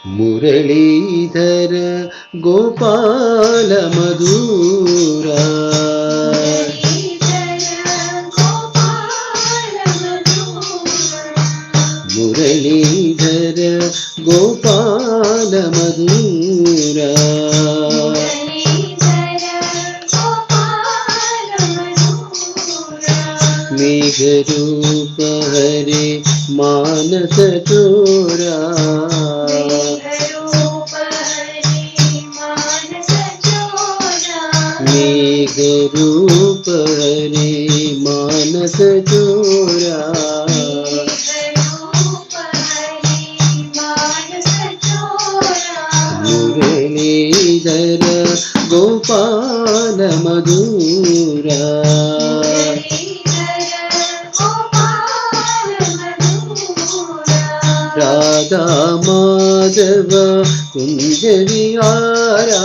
మురళీధర గోపాల మధురా మురళీధర గోపాల మధురా మేఘరూప హరే మానస చోరా మేఘరూప హరే మానస చోరా మురళీధర గోపాల మధురా రాధా మాధవ కుంజ విహారా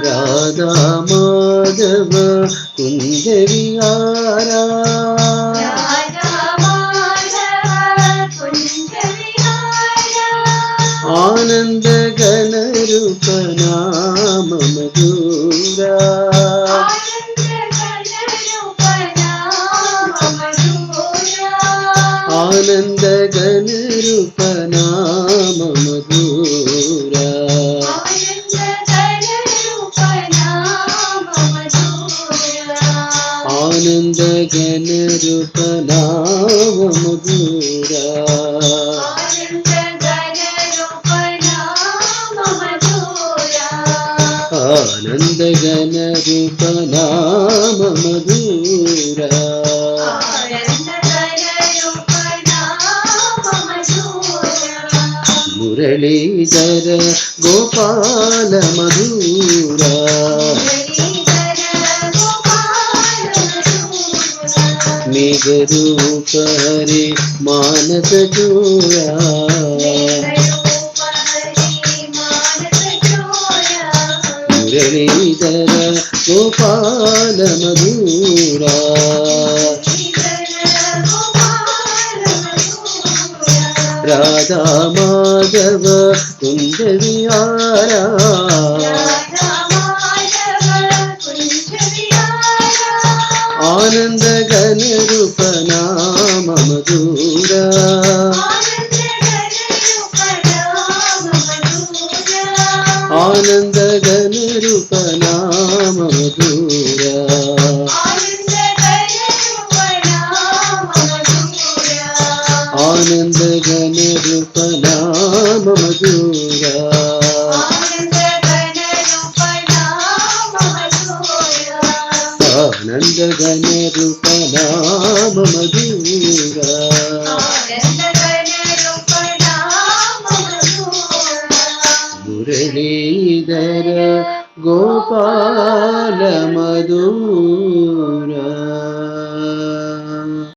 రాధా మాధవ కుంజ విహారా ఆనంద ఘన రూప నామ మధురా ఆనంద ఘన రూప నామ మధురా ఆనంద ఘన రూప నామ మధురా ఆనంద ఘన రూప నామ మధురా మురళీధర గోపాల మధురా మేఘరూప హరే మానస చోరా మురళీధర గోపాల మధురా రాధా మాధవ కుంజ విహారా ఆనంద ఘన రూప నామ మధురా ఆనంద ఘన రూప నామ మధురా ఆనంద ఘన రూప నామ మధురా ఆనంద ఘన రూప నామ మధురా మురళీధర గోపాల మధురా